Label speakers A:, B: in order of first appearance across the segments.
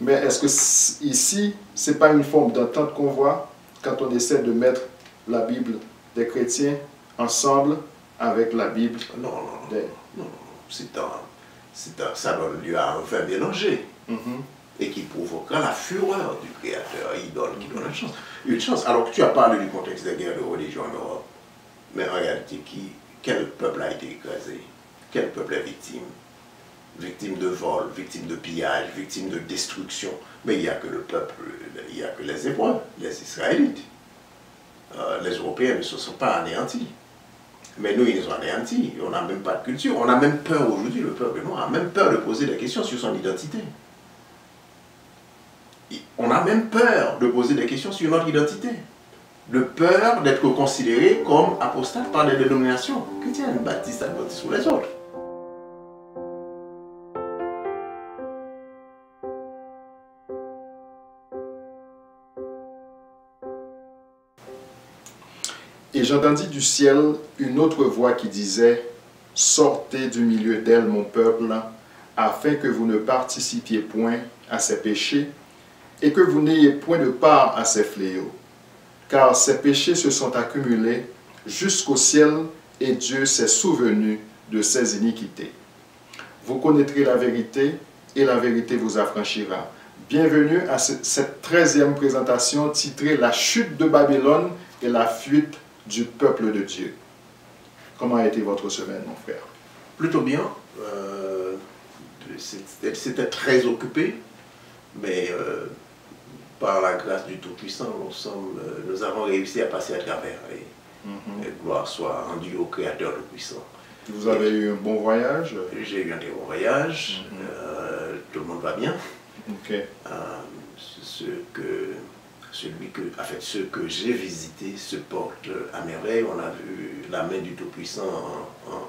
A: Mais est-ce que ici, ce n'est pas une forme d'entente qu'on voit quand on essaie de mettre la Bible des chrétiens ensemble avec la Bible des...
B: Non. Ça donne lieu à un vin mélangé et qui provoquera la fureur du Créateur, idole, qui donne une chance. Alors que tu as parlé du contexte des guerres de religion en Europe, mais en réalité, quel peuple a été écrasé? Quel peuple est victime? Victime de vol, victime de pillage, victime de destruction. Mais il n'y a que le peuple, il n'y a que les Hébreux, les Israélites. Les Européens ne se sont pas anéantis. Mais nous, ils nous ont anéantis. On n'a même pas de culture. On a même peur aujourd'hui, le peuple noir a même peur de poser des questions sur son identité. On a même peur de poser des questions sur notre identité. De peur d'être considéré comme apostate par des dénominations chrétiennes, baptistes, adventistes ou les autres.
A: Et j'entendis du ciel une autre voix qui disait, « Sortez du milieu d'elle, mon peuple, afin que vous ne participiez point à ses péchés, et que vous n'ayez point de part à ses fléaux. Car ses péchés se sont accumulés jusqu'au ciel, et Dieu s'est souvenu de ses iniquités. Vous connaîtrez la vérité, et la vérité vous affranchira. » Bienvenue à cette 13e présentation titrée « La chute de Babylone et la fuite du peuple de Dieu ». Comment a été votre semaine, mon frère?
B: Plutôt bien. C'était très occupé, mais par la grâce du Tout-Puissant, nous avons réussi à passer à travers. Et gloire soit rendue au Créateur Tout-Puissant.
A: Vous avez eu un bon voyage?
B: J'ai eu un très bon voyage. Tout le monde va bien.
A: Okay.
B: Ceux que j'ai visités se portent à merveille. On a vu la main du Tout-Puissant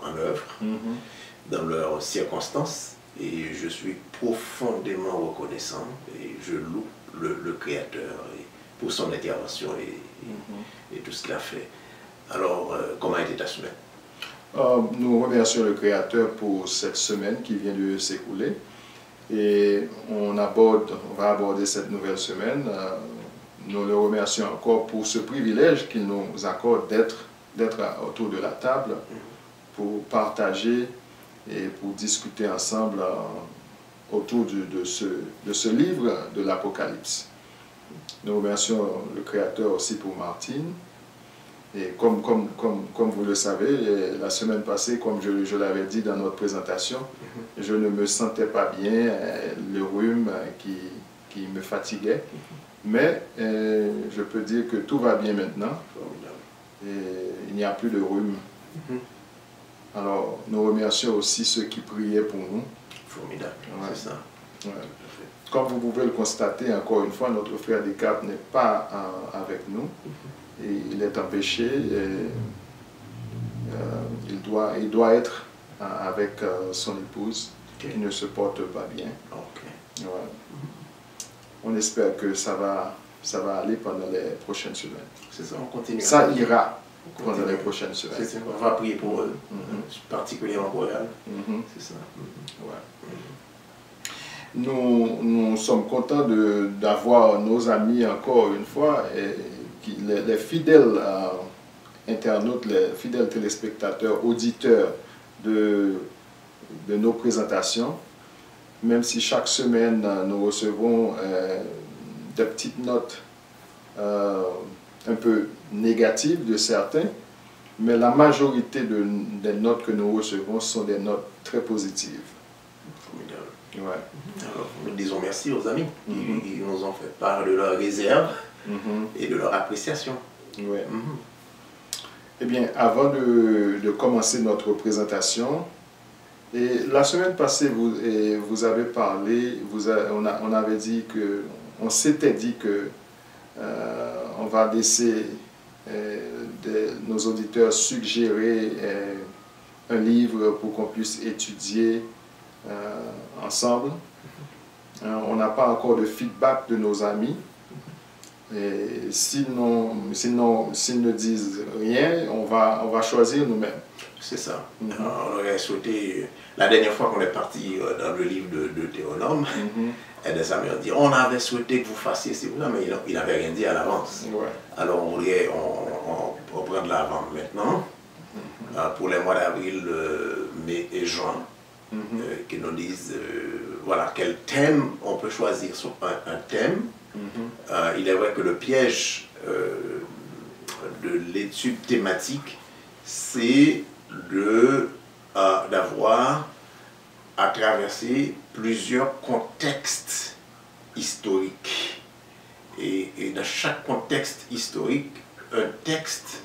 B: en œuvre, dans leurs circonstances, et je suis profondément reconnaissant, et je loue le Créateur pour son intervention et tout ce qu'il a fait. Alors, comment a été ta semaine?
A: Nous remercions le Créateur pour cette semaine qui vient de s'écouler. Et on va aborder cette nouvelle semaine. Nous le remercions encore pour ce privilège qu'il nous accorde d'être autour de la table pour partager et pour discuter ensemble autour de ce livre de l'Apocalypse. Nous remercions le Créateur aussi pour Martine. Et comme vous le savez, la semaine passée, comme je l'avais dit dans notre présentation, je ne me sentais pas bien, le rhume qui me fatiguait. Mais je peux dire que tout va bien maintenant. Et il n'y a plus de rhume. Alors, nous remercions aussi ceux qui priaient pour nous.
B: Formidable, c'est ça.
A: Ouais. Comme vous pouvez le constater, encore une fois, notre frère Descartes n'est pas avec nous. Et il est empêché. Il doit être avec son épouse qui ne se porte pas bien. Ouais. On espère que ça va aller pendant les prochaines semaines.
B: C'est ça, on continue.
A: Ça ira pendant les prochaines semaines.
B: On va prier pour eux, particulièrement pour elle. C'est ça.
A: Nous sommes contents d'avoir nos amis encore une fois, les fidèles internautes, les fidèles téléspectateurs, auditeurs de nos présentations. Même si chaque semaine nous recevons des petites notes un peu négatives de certains, mais la majorité des notes que nous recevons sont des notes très positives.
B: Formidable.
A: Ouais.
B: Alors, nous disons merci aux amis qui nous ont fait part de leur réserve et de leur appréciation.
A: Ouais. Eh bien, avant de commencer notre présentation, et la semaine passée, vous avez parlé, on avait dit que, on s'était dit que on va laisser nos auditeurs suggérer un livre pour qu'on puisse étudier ensemble. On n'a pas encore de feedback de nos amis. Et s'ils ne disent rien, on va choisir nous-mêmes.
B: C'est ça. On aurait souhaité, la dernière fois qu'on est parti dans le livre de Théonome, Et des amis ont dit, on avait souhaité que vous fassiez ces choses, mais il n'avait rien dit à l'avance.
A: Ouais.
B: Alors on prend de l'avant maintenant, pour les mois d'avril, mai et juin, qui nous disent, voilà, quel thème on peut choisir sur un thème. Il est vrai que le piège de l'étude thématique, c'est d'avoir à traverser plusieurs contextes historiques. Et dans chaque contexte historique, un texte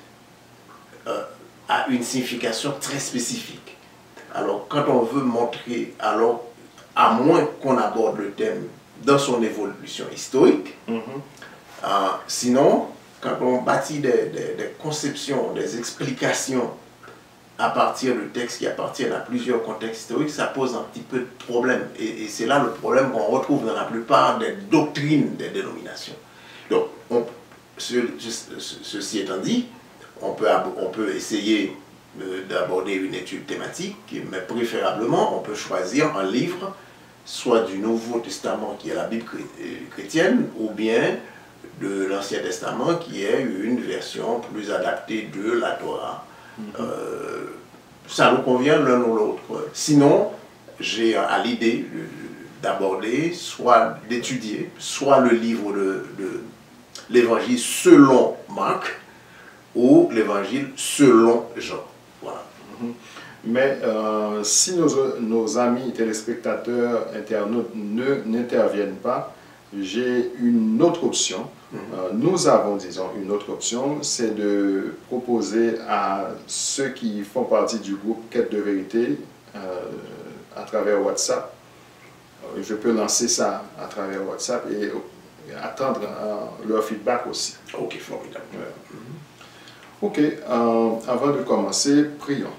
B: a une signification très spécifique. Alors, quand on veut montrer, alors, à moins qu'on aborde le thème dans son évolution historique, sinon, quand on bâtit des conceptions, des explications à partir de textes qui appartiennent à plusieurs contextes historiques, ça pose un petit peu de problème. Et c'est là le problème qu'on retrouve dans la plupart des doctrines des dénominations. Donc, ceci étant dit, on peut essayer d'aborder une étude thématique, mais préférablement, on peut choisir un livre, soit du Nouveau Testament, qui est la Bible chrétienne, ou bien de l'Ancien Testament, qui est une version plus adaptée de la Torah. Ça nous convient l'un ou l'autre. Sinon, j'ai à l'idée d'aborder, soit d'étudier, soit le livre de l'Évangile selon Marc, ou l'Évangile selon Jean. Voilà.
A: Mais si nos amis téléspectateurs, internautes n'interviennent pas, j'ai une autre option. Nous avons, disons, une autre option, c'est de proposer à ceux qui font partie du groupe Quête de vérité à travers WhatsApp. Je peux lancer ça à travers WhatsApp et attendre leur feedback aussi.
B: Ok, formidable.
A: Ok, avant de commencer, prions.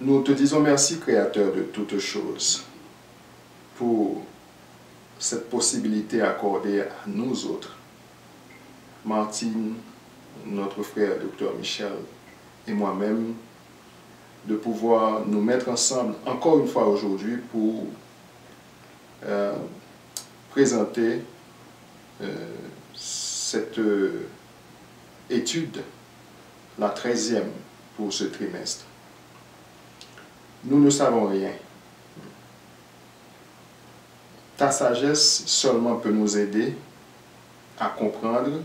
A: Nous te disons merci, Créateur de toutes choses, pour cette possibilité accordée à nous autres, Martine, notre frère Dr Michel et moi-même, de pouvoir nous mettre ensemble encore une fois aujourd'hui pour présenter cette étude, la 13e pour ce trimestre. Nous ne savons rien. Ta sagesse seulement peut nous aider à comprendre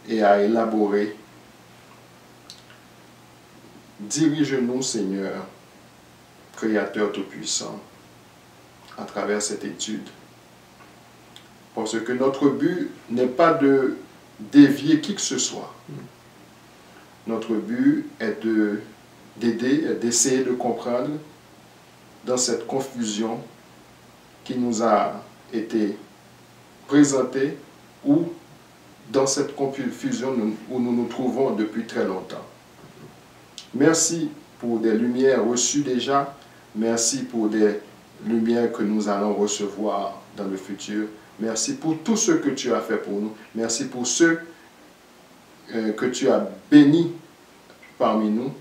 A: et à élaborer. Dirige-nous, Seigneur, Créateur Tout-Puissant, à travers cette étude. Parce que notre but n'est pas de dévier qui que ce soit. Notre but est d'aider, d'essayer de comprendre dans cette confusion qui nous a été présentée ou dans cette confusion où nous nous trouvons depuis très longtemps. Merci pour des lumières reçues déjà. Merci pour des lumières que nous allons recevoir dans le futur. Merci pour tout ce que tu as fait pour nous. Merci pour ceux que tu as bénis parmi nous.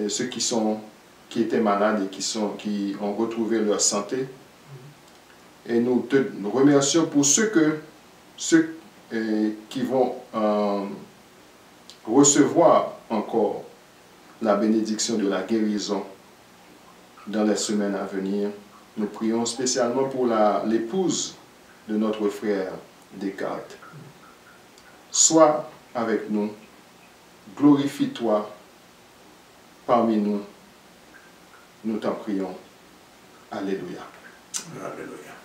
A: Ceux qui étaient malades et qui ont retrouvé leur santé. Et nous te remercions pour ceux qui vont recevoir encore la bénédiction de la guérison dans les semaines à venir. Nous prions spécialement pour l'épouse de notre frère Descartes. Sois avec nous, glorifie-toi parmi nous, nous t'en prions. Alléluia.
B: Alléluia.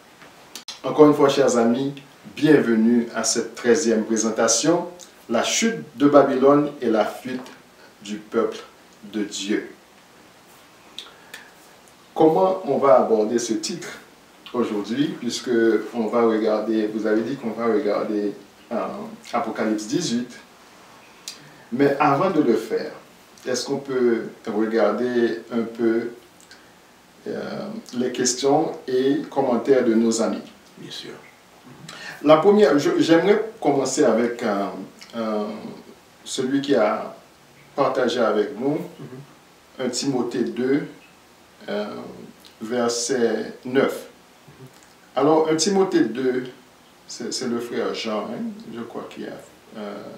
A: Encore une fois, chers amis, bienvenue à cette 13e présentation, la chute de Babylone et la fuite du peuple de Dieu. Comment on va aborder ce titre aujourd'hui, puisque on va regarder, vous avez dit qu'on va regarder Apocalypse 18, mais avant de le faire, est-ce qu'on peut regarder un peu les questions et commentaires de nos amis?
B: Bien sûr.
A: La première, j'aimerais commencer avec celui qui a partagé avec nous, 1 Timothée 2, verset 9. Alors, 1 Timothée 2, c'est le frère Jean, hein, je crois qu'il y a...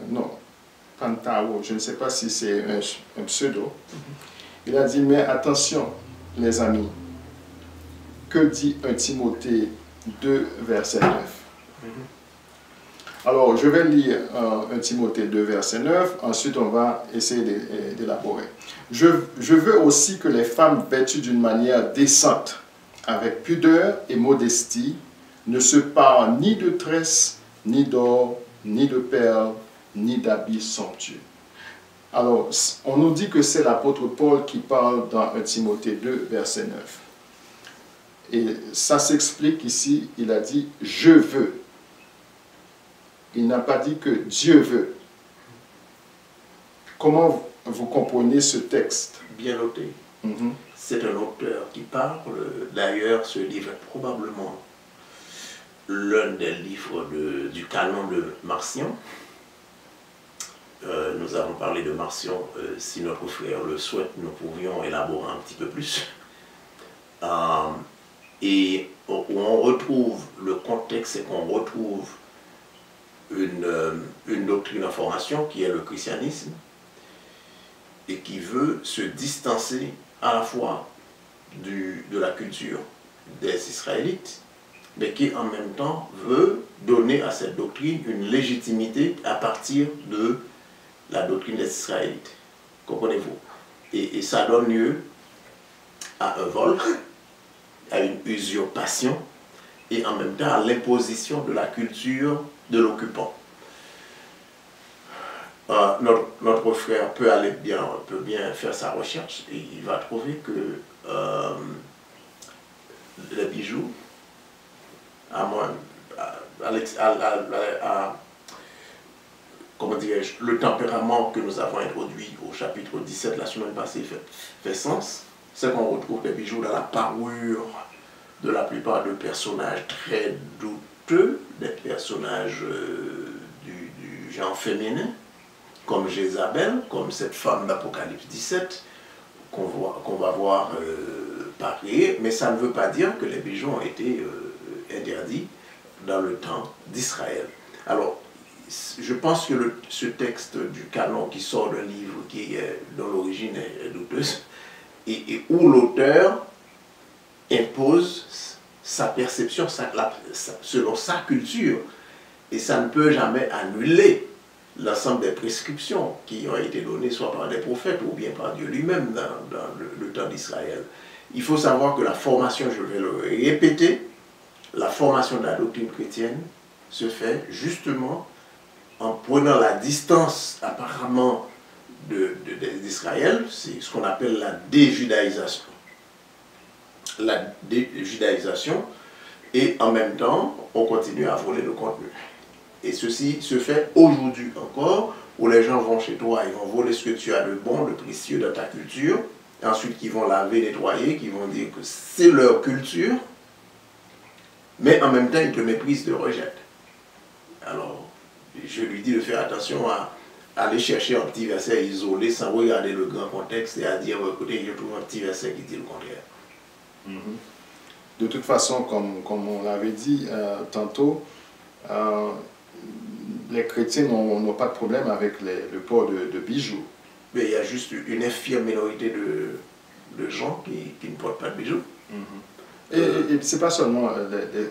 A: non, Pantao, je ne sais pas si c'est un pseudo. Il a dit, mais attention, les amis, que dit 1 Timothée 2, verset 9? Alors, je vais lire 1 Timothée 2, verset 9, ensuite on va essayer d'élaborer. Je veux aussi que les femmes vêtues d'une manière décente, avec pudeur et modestie, ne se parent ni de tresses, ni d'or, ni de perles, ni d'habits somptueux. Alors, on nous dit que c'est l'apôtre Paul qui parle dans 1 Timothée 2, verset 9. Et ça s'explique ici, il a dit « je veux ». Il n'a pas dit que Dieu veut. Comment vous comprenez ce texte?
B: Bien noté. C'est un auteur qui parle. D'ailleurs, ce livre est probablement l'un des livres du canon de Marcion. Nous avons parlé de Marcion. Si notre frère le souhaite, nous pourrions élaborer un petit peu plus. Et où on retrouve le contexte, c'est qu'on retrouve une doctrine en formation qui est le christianisme et qui veut se distancer à la fois de la culture des Israélites, mais qui en même temps veut donner à cette doctrine une légitimité à partir de la doctrine des Israélites. Comprenez-vous? Et ça donne lieu à un vol, à une usurpation, et en même temps à l'imposition de la culture de l'occupant. Notre frère peut bien faire sa recherche et il va trouver que les bijoux, comment dirais-je, le tempérament que nous avons introduit au chapitre 17 la semaine passée fait sens. C'est qu'on retrouve des bijoux dans la parure de la plupart de personnages très douteux, des personnages du genre féminin, comme Jézabel, comme cette femme d'Apocalypse 17, qu'on va voir parier, mais ça ne veut pas dire que les bijoux ont été interdits dans le temps d'Israël. Alors, je pense que ce texte du canon qui sort d'un livre dont l'origine est douteuse, et où l'auteur impose sa perception selon sa culture, et ça ne peut jamais annuler l'ensemble des prescriptions qui ont été données soit par des prophètes ou bien par Dieu lui-même dans le temps d'Israël. Il faut savoir que la formation, je vais le répéter, la formation de la doctrine chrétienne se fait justement en prenant la distance apparemment d'Israël, c'est ce qu'on appelle la déjudaïsation. La déjudaïsation, et en même temps, on continue à voler le contenu. Et ceci se fait aujourd'hui encore, où les gens vont chez toi, ils vont voler ce que tu as de bon, de précieux dans ta culture, et ensuite ils vont laver, nettoyer, qui vont dire que c'est leur culture, mais en même temps ils te méprisent, te rejettent. Alors, je lui dis de faire attention à aller chercher un petit verset isolé sans regarder le grand contexte et à dire, écoutez, je trouve un petit verset qui dit le contraire.
A: De toute façon, comme on l'avait dit tantôt, les chrétiens n'ont pas de problème avec le port de bijoux.
B: Mais il y a juste une infime minorité de gens qui ne portent pas de bijoux.
A: Et c'est pas seulement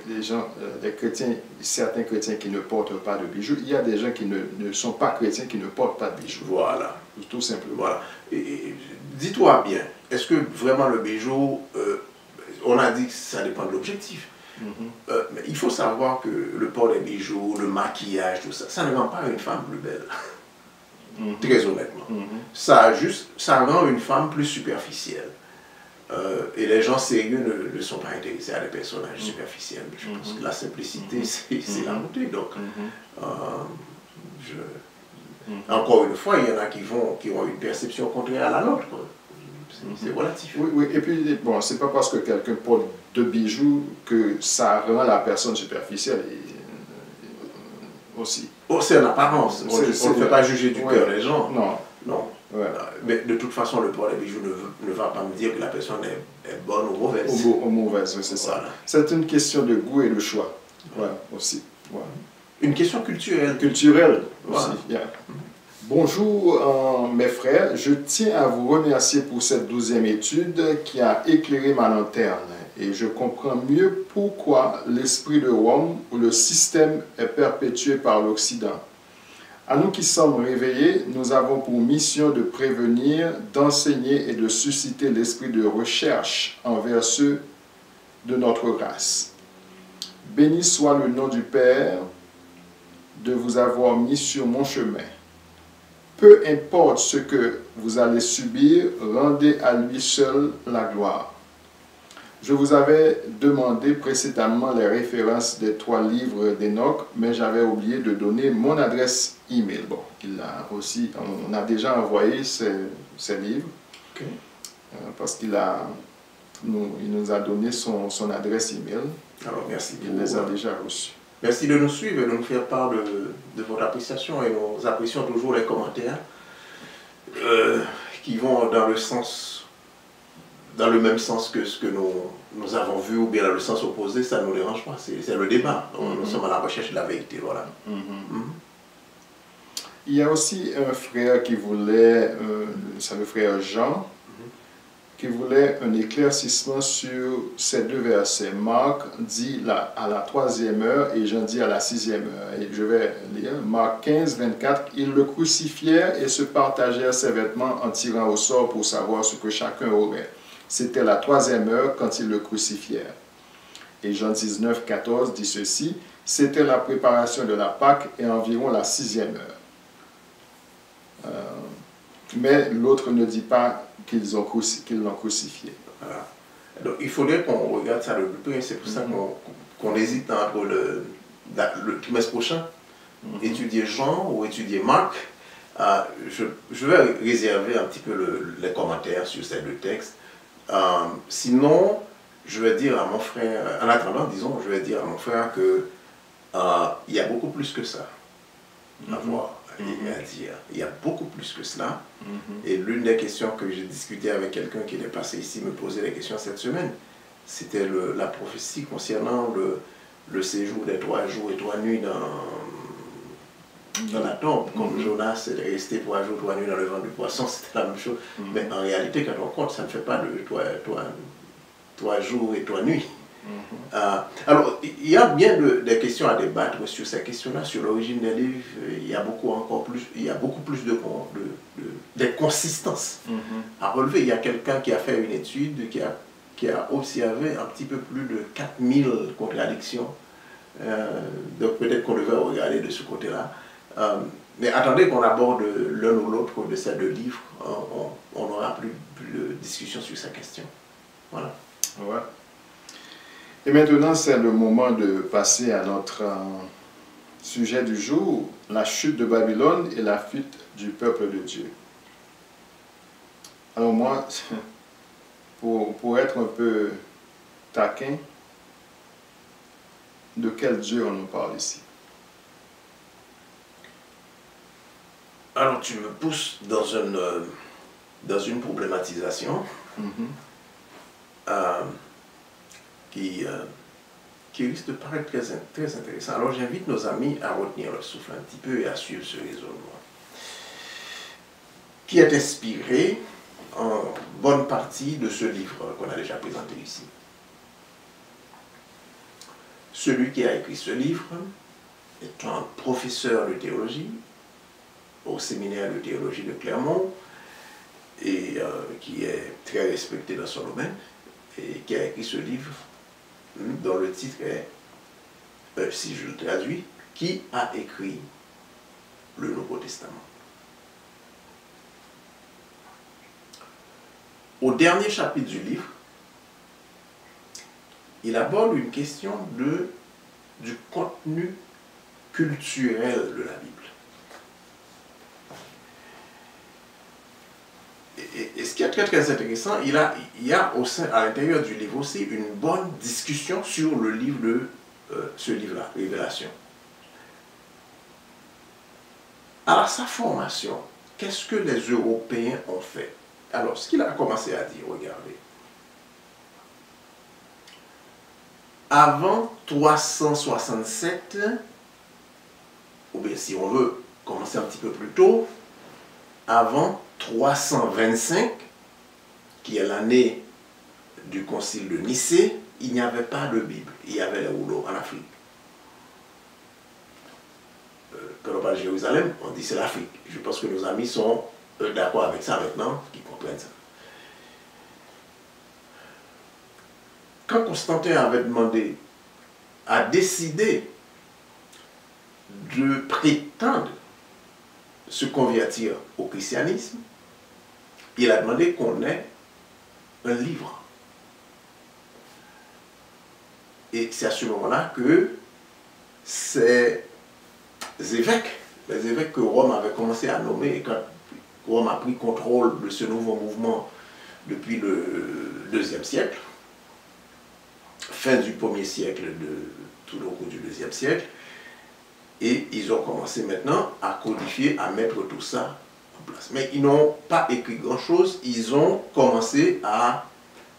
A: les gens, les chrétiens, certains chrétiens qui ne portent pas de bijoux, il y a des gens qui ne sont pas chrétiens qui ne portent pas de bijoux.
B: Voilà.
A: Tout simplement.
B: Voilà. Et dis-toi bien, est-ce que vraiment le bijou, on a dit que ça dépend de l'objectif. Mais il faut savoir que le port des bijoux, le maquillage, tout ça, ça ne rend pas une femme plus belle. Très honnêtement. Ça rend une femme plus superficielle. Et les gens sérieux ne sont pas intéressés à des personnages superficiels. Je pense que la simplicité, c'est la beauté. Donc, encore une fois, il y en a qui ont une perception contraire à la nôtre. C'est relatif.
A: Oui, et puis, bon, c'est pas parce que quelqu'un porte de bijoux que ça rend la personne superficielle aussi.
B: Oh, c'est en apparence. On ne fait pas juger du cœur les gens.
A: Non.
B: Non.
A: Ouais.
B: Mais de toute façon, le port des bijoux ne va pas me dire que la personne est bonne ou mauvaise.
A: Ou mauvaise, oui, c'est
B: Voilà.
A: ça. C'est une question de goût et de choix. Ouais, aussi. Ouais.
B: Une question culturelle.
A: Culturelle aussi.
B: Voilà.
A: Yeah. Bonjour mes frères, je tiens à vous remercier pour cette 12e étude qui a éclairé ma lanterne et je comprends mieux pourquoi l'esprit de Rome ou le système est perpétué par l'Occident. À nous qui sommes réveillés, nous avons pour mission de prévenir, d'enseigner et de susciter l'esprit de recherche envers ceux de notre race. Béni soit le nom du Père de vous avoir mis sur mon chemin. Peu importe ce que vous allez subir, rendez à lui seul la gloire. Je vous avais demandé précédemment les références des 3 livres d'Enoch, mais j'avais oublié de donner mon adresse email. Bon, on a déjà envoyé ces livres,
B: Okay.
A: Parce qu'il nous a donné son adresse email.
B: Alors, merci.
A: Il les a déjà reçus.
B: Merci de nous suivre et de nous faire part de votre appréciation, et nous apprécions toujours les commentaires qui vont dans le même sens que ce que nous avons vu, ou bien dans le sens opposé. Ça ne nous dérange pas, c'est le débat. Nous sommes à la recherche de la vérité, voilà.
A: Il y a aussi un frère qui voulait, c'est le frère Jean, qui voulait un éclaircissement sur ces 2 versets. Marc dit à la 3e heure et Jean dit à la 6e heure. Et je vais lire. Marc 15, 24. Ils le crucifièrent et se partagèrent ses vêtements en tirant au sort pour savoir ce que chacun aurait. C'était la 3e heure quand ils le crucifièrent. Et Jean 19, 14 dit ceci. C'était la préparation de la Pâque et environ la 6e heure. Mais l'autre ne dit pas qu'ils l'ont crucifié.
B: Voilà. Donc, il faudrait qu'on regarde ça de plus près. C'est pour ça qu'on hésite entre le trimestre prochain, étudier Jean ou étudier Marc. Je vais réserver un petit peu les commentaires sur ces 2 textes. Sinon, je vais dire à mon frère, en attendant, disons, je vais dire à mon frère que il y a beaucoup plus que ça à voir et à dire. Il y a beaucoup plus que cela. Et l'une des questions que j'ai discuté avec quelqu'un qui est passé ici me posait la question cette semaine, c'était la prophétie concernant le séjour des 3 jours et 3 nuits dans la tombe. Comme Jonas est resté 3 jours, 3 nuits dans le ventre du poisson, c'était la même chose. Mais en réalité, quand on compte, ça ne fait pas de 3 jours et 3 nuits. Alors, il y a bien des questions à débattre sur ces questions-là, sur l'origine des livres. Il y a beaucoup plus de consistances à relever. Il y a quelqu'un qui a fait une étude qui a observé un petit peu plus de 4000 contradictions. Donc peut-être qu'on devait regarder de ce côté-là. Mais attendez qu'on aborde l'un ou l'autre de ces 2 livres, on aura plus de discussion sur ces questions. Voilà.
A: Ouais. Et maintenant, c'est le moment de passer à notre sujet du jour, la chute de Babylone et la fuite du peuple de Dieu. Alors moi, pour être un peu taquin, de quel Dieu on nous parle ici?
B: Alors tu me pousses dans une problématisation qui risque de paraître très intéressant. Alors j'invite nos amis à retenir leur souffle un petit peu et à suivre ce raisonnement, qui est inspiré en bonne partie de ce livre qu'on a déjà présenté ici. Celui qui a écrit ce livre est un professeur de théologie au séminaire de théologie de Clermont et qui est très respecté dans son domaine et qui a écrit ce livre dont le titre est, si je le traduis, qui a écrit le Nouveau Testament. Au dernier chapitre du livre, il aborde une question du contenu culturel de la Bible. Et ce qui est très intéressant, il y a à l'intérieur du livre aussi une bonne discussion sur le livre ce livre-là, Révélation. Alors sa formation, qu'est-ce que les Européens ont fait? Alors, ce qu'il a commencé à dire, regardez. Avant 367, ou bien si on veut commencer un petit peu plus tôt, avant 325, qui est l'année du concile de Nicée, il n'y avait pas de Bible, il y avait les rouleaux en Afrique. Quand on parle de Jérusalem, on dit c'est l'Afrique. Je pense que nos amis sont d'accord avec ça maintenant, qui comprennent ça. Quand Constantin avait demandé, a décidé de prétendre se convertir au christianisme, il a demandé qu'on ait un livre. Et c'est à ce moment-là que ces évêques, les évêques que Rome avait commencé à nommer, quand Rome a pris contrôle de ce nouveau mouvement depuis le IIe siècle, fin du 1er siècle, tout au cours du 2e siècle, et ils ont commencé maintenant à codifier, à mettre tout ça en place. Mais ils n'ont pas écrit grand-chose, ils ont commencé à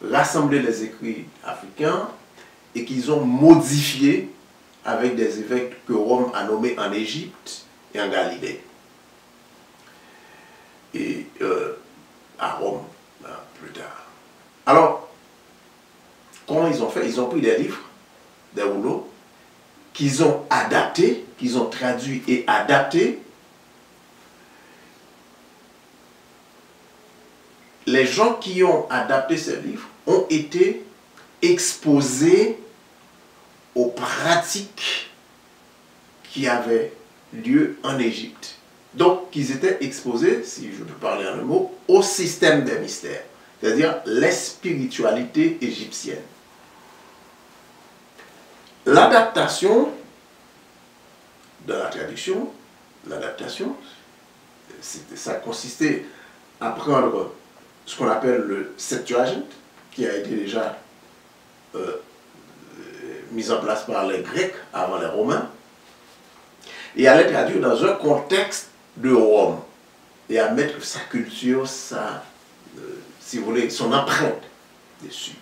B: rassembler les écrits africains et qu'ils ont modifié avec des évêques que Rome a nommés en Égypte et en Galilée. Et à Rome, plus tard. Alors, comment ils ont fait? Ils ont pris des livres, des rouleaux, qu'ils ont adaptés, qu'ils ont traduits et adaptés. Les gens qui ont adapté ces livres ont été exposés aux pratiques qui avaient lieu en Égypte. Donc, ils étaient exposés, si je peux parler en un mot, au système des mystères, c'est-à-dire les spiritualités égyptiennes. L'adaptation de la traduction, l'adaptation, ça consistait à prendre ce qu'on appelle le Septuagint, qui a été déjà mis en place par les Grecs avant les Romains, et à les traduire dans un contexte de Rome, et à mettre sa culture, si vous voulez, son empreinte dessus.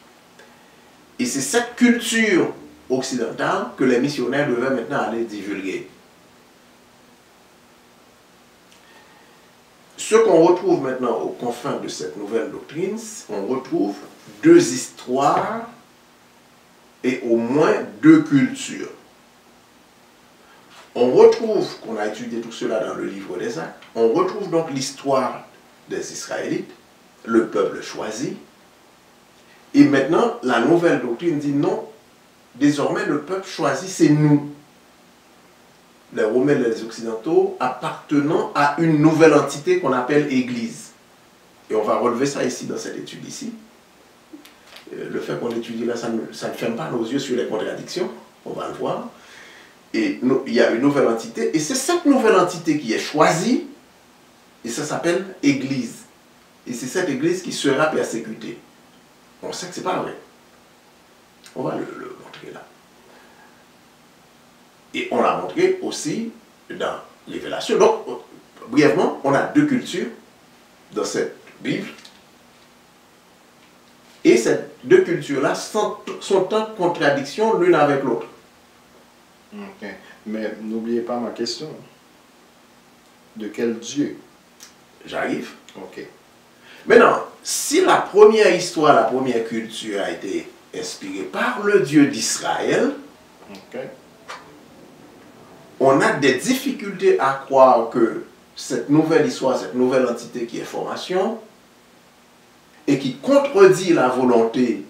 B: Et c'est cette culture occidentale que les missionnaires devaient maintenant aller divulguer. Ce qu'on retrouve maintenant aux confins de cette nouvelle doctrine, on retrouve deux histoires et au moins deux cultures. On retrouve, qu'on a étudié tout cela dans le livre des Actes, on retrouve donc l'histoire des Israélites, le peuple choisi, et maintenant la nouvelle doctrine dit non, désormais le peuple choisi c'est nous, les Romains et les Occidentaux, appartenant à une nouvelle entité qu'on appelle Église. Et on va relever ça ici dans cette étude ici. Le fait qu'on étudie là, ça ne ferme pas nos yeux sur les contradictions, on va le voir. Et il y a une nouvelle entité, et c'est cette nouvelle entité qui est choisie, et ça s'appelle Église. Et c'est cette Église qui sera persécutée. On sait que ce n'est pas vrai. On va le montrer là. Et on l'a montré aussi dans Révélation. Donc, brièvement, on a deux cultures dans cette Bible. Et ces deux cultures-là sont en contradiction l'une avec l'autre.
A: Ok. Mais n'oubliez pas ma question. De quel Dieu?
B: J'arrive.
A: Ok.
B: Maintenant, si la première histoire, la première culture a été inspirée par le Dieu d'Israël,
A: ok,
B: on a des difficultés à croire que cette nouvelle histoire, cette nouvelle entité qui est formation, et qui contredit la volonté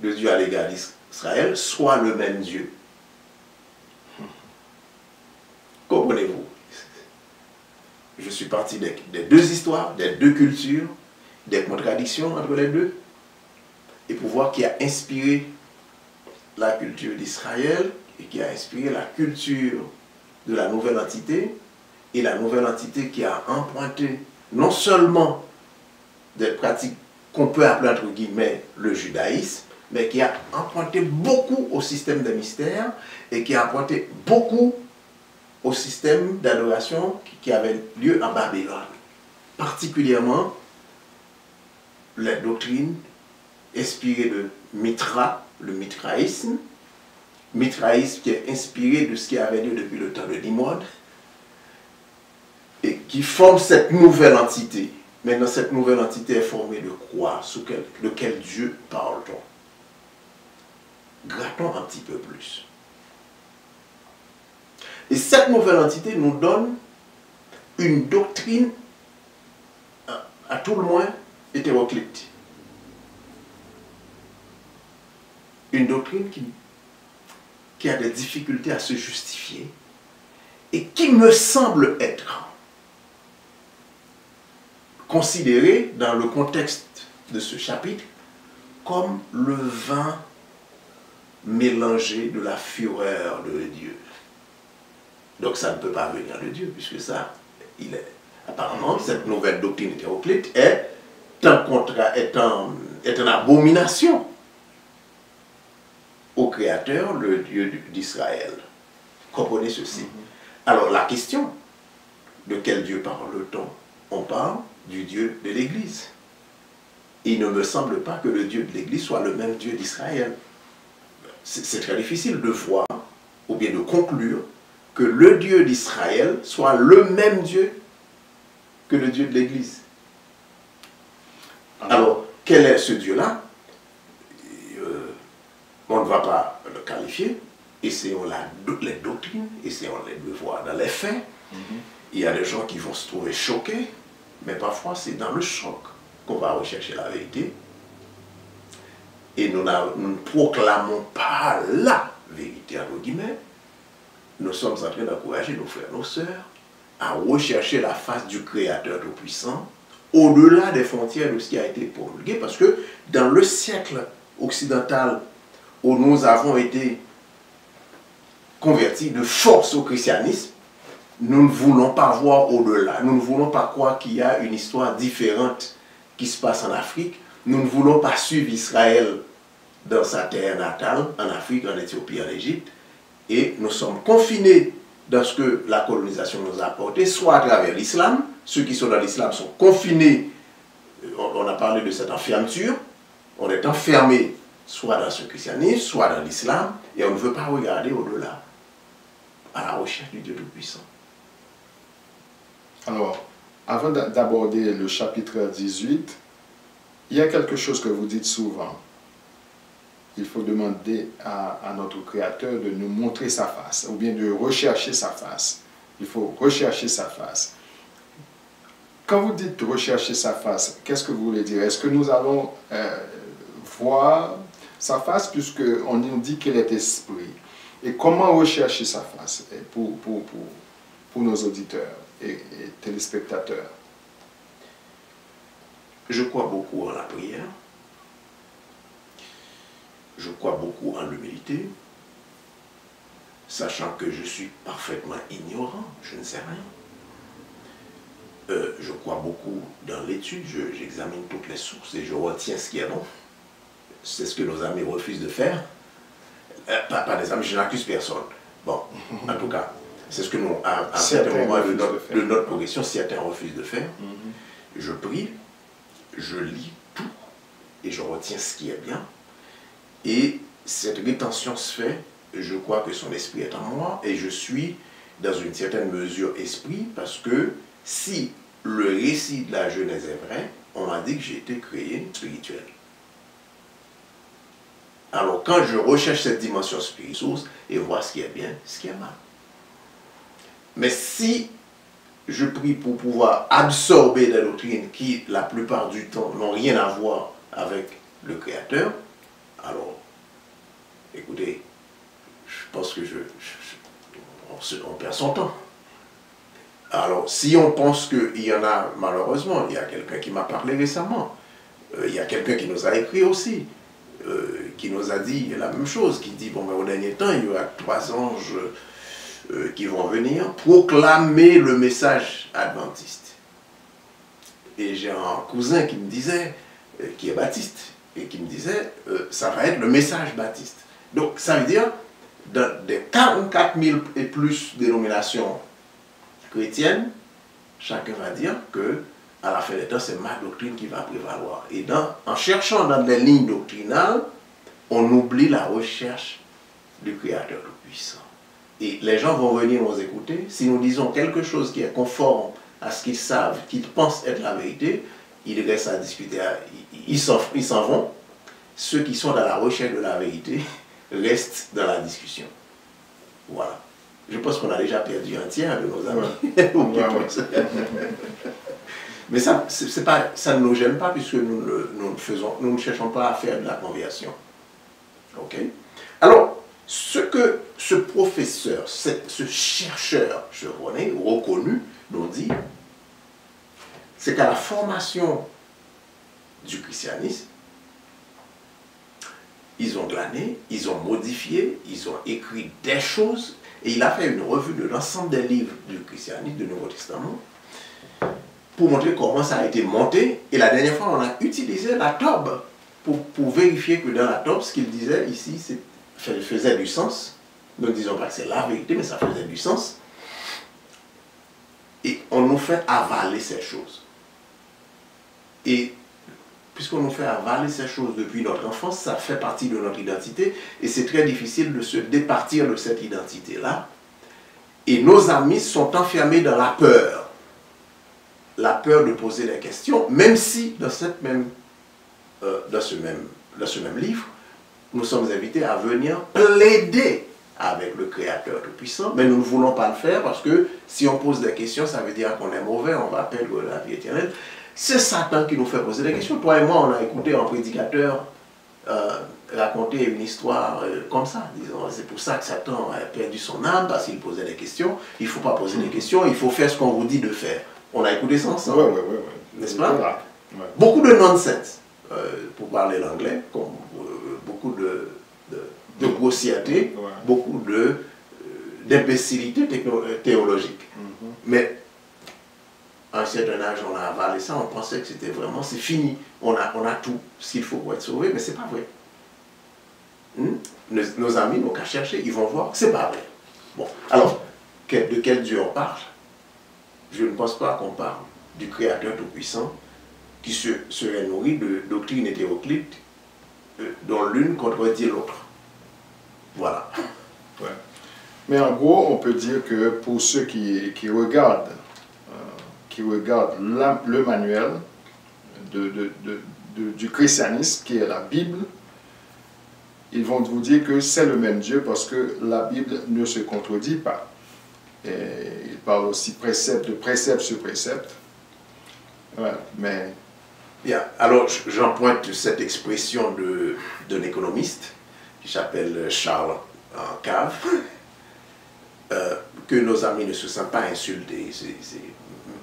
B: de Dieu à l'égard d'Israël, soit le même Dieu. Comprenez-vous? Je suis parti des deux histoires, des deux cultures, des contradictions entre les deux, et pour voir qui a inspiré la culture d'Israël et qui a inspiré la culture de la nouvelle entité, et la nouvelle entité qui a emprunté non seulement des pratiques qu'on peut appeler entre guillemets le judaïsme, mais qui a emprunté beaucoup au système des mystères et qui a emprunté beaucoup au système d'adoration qui avait lieu à Babylone. particulièrement la doctrine inspirée de Mitra, le mitraïsme qui est inspiré de ce qui avait lieu depuis le temps de Nimrod, et qui forme cette nouvelle entité. Maintenant, cette nouvelle entité est formée de quoi? De quel Dieu parle-t-on? Grattons un petit peu plus. Et cette nouvelle entité nous donne une doctrine, à tout le moins, hétéroclite. Une doctrine qui a des difficultés à se justifier et qui me semble être considérée dans le contexte de ce chapitre comme le vin mélangé de la fureur de Dieu. Donc ça ne peut pas venir de Dieu, puisque ça, apparemment, cette nouvelle doctrine hétéroclite est une abomination au Créateur, le Dieu d'Israël. Comprenez ceci. Alors la question, de quel Dieu parle-t-on? On parle du Dieu de l'Église. Il ne me semble pas que le Dieu de l'Église soit le même Dieu d'Israël. C'est très difficile de voir, ou bien de conclure, que le Dieu d'Israël soit le même Dieu que le Dieu de l'Église. Alors, quel est ce Dieu-là? On ne va pas le qualifier. Essayons les doctrines, essayons de le voir dans les faits. Il y a des gens qui vont se trouver choqués, mais parfois c'est dans le choc qu'on va rechercher la vérité. Et nous ne proclamons pas la vérité, entre guillemets. Nous sommes en train d'encourager nos frères, nos sœurs à rechercher la face du Créateur Tout-Puissant au-delà des frontières de ce qui a été promulgué, parce que dans le siècle occidental où nous avons été convertis de force au christianisme, nous ne voulons pas voir au-delà. Nous ne voulons pas croire qu'il y a une histoire différente qui se passe en Afrique. Nous ne voulons pas suivre Israël dans sa terre natale, en Afrique, en Éthiopie, en Égypte. Et nous sommes confinés dans ce que la colonisation nous a apporté, soit à travers l'islam. Ceux qui sont dans l'islam sont confinés. On a parlé de cette enfermeture. On est enfermé soit dans ce christianisme, soit dans l'islam, et on ne veut pas regarder au-delà, à la recherche du Dieu Tout-Puissant.
A: Alors, avant d'aborder le chapitre 18, il y a quelque chose que vous dites souvent. Il faut demander à notre Créateur de nous montrer sa face, ou bien de rechercher sa face. Il faut rechercher sa face. Quand vous dites rechercher sa face, qu'est-ce que vous voulez dire? Est-ce que nous allons voir sa face, puisqu'on nous dit qu'elle est esprit? Et comment rechercher sa face pour nos auditeurs et téléspectateurs?
B: Je crois beaucoup en la prière. Je crois beaucoup en l'humilité, sachant que je suis parfaitement ignorant, je ne sais rien. Je crois beaucoup dans l'étude, j'examine toutes les sources et je retiens ce qui est bon. C'est ce que nos amis refusent de faire. Pas des amis, je n'accuse personne. Bon, en tout cas, c'est ce que nous, à certains moments de notre progression, certains refusent de faire. Je prie, je lis tout et je retiens ce qui est bien. Et cette rétention se fait, je crois que son esprit est en moi et je suis dans une certaine mesure esprit, parce que si le récit de la Genèse est vrai, on m'a dit que j'ai été créé spirituel. Alors quand je recherche cette dimension spirituelle et voir ce qui est bien, ce qui est mal. Mais si je prie pour pouvoir absorber des doctrines qui, la plupart du temps, n'ont rien à voir avec le Créateur, alors, écoutez, je pense que on perd son temps. Alors, si on pense qu'il y en a, malheureusement, il y a quelqu'un qui m'a parlé récemment, il y a quelqu'un qui nous a écrit aussi, qui nous a dit la même chose, qui dit, bon, mais au dernier temps, il y aura 3 anges qui vont venir proclamer le message adventiste. Et j'ai un cousin qui me disait, qui est baptiste, et qui me disait, ça va être le message baptiste. Donc, ça veut dire, dans des 44 000 et plus dénominations chrétiennes, chacun va dire que à la fin des temps, c'est ma doctrine qui va prévaloir. Et en cherchant dans des lignes doctrinales, on oublie la recherche du Créateur Tout-Puissant. Et les gens vont venir nous écouter. Si nous disons quelque chose qui est conforme à ce qu'ils savent, qu'ils pensent être la vérité, ils restent à discuter, ils s'en vont. Ceux qui sont dans la recherche de la vérité restent dans la discussion. Voilà. Je pense qu'on a déjà perdu un tiers de nos amis. Mais ça, ça ne nous gêne pas puisque nous ne cherchons pas à faire de la conversion. Ok? Alors, ce que ce professeur, ce chercheur chevronné, reconnu, nous dit, c'est qu'à la formation du christianisme, ils ont glané, ils ont modifié, ils ont écrit des choses, et il a fait une revue de l'ensemble des livres du christianisme, du Nouveau Testament, pour montrer comment ça a été monté. Et la dernière fois, on a utilisé la tobe pour vérifier que dans la tobe, ce qu'il disait ici, faisait du sens. Nous ne disons pas que c'est la vérité, mais ça faisait du sens. Et on nous fait avaler ces choses. Et puisqu'on nous fait avaler ces choses depuis notre enfance, ça fait partie de notre identité. Et c'est très difficile de se départir de cette identité-là. Et nos amis sont enfermés dans la peur. La peur de poser des questions, même si dans ce même livre, nous sommes invités à venir plaider avec le Créateur Tout-Puissant, mais nous ne voulons pas le faire parce que si on pose des questions, ça veut dire qu'on est mauvais, on va perdre la vie éternelle. C'est Satan qui nous fait poser des questions. Toi et moi, on a écouté un prédicateur raconter une histoire comme ça, disons, c'est pour ça que Satan a perdu son âme, parce qu'il posait des questions. Il ne faut pas poser des questions, il faut faire ce qu'on vous dit de faire. On a écouté ça ensemble, n'est-ce pas?
A: Ouais.
B: Beaucoup de nonsense, pour parler l'anglais, beaucoup de grossièreté, beaucoup d'imbécilité théologique. Mais à un certain âge, on a avalé ça, on pensait que c'était vraiment, c'est fini, on a tout ce qu'il faut pour être sauvé, mais c'est pas vrai. Nos amis n'ont qu'à chercher, ils vont voir, c'est pas vrai. Bon, alors, de quel Dieu on parle? Je ne pense pas qu'on parle du Créateur Tout-Puissant qui serait nourri de doctrines hétéroclites dont l'une contredit l'autre. Voilà.
A: Ouais. Mais en gros, on peut dire que pour ceux qui regardent le manuel du christianisme, qui est la Bible, ils vont vous dire que c'est le même Dieu parce que la Bible ne se contredit pas. Et il parle aussi précepte sur précepte. Ouais, mais...
B: Bien, alors j'emprunte cette expression d'un économiste qui s'appelle Charles Cave, que nos amis ne se sentent pas insultés.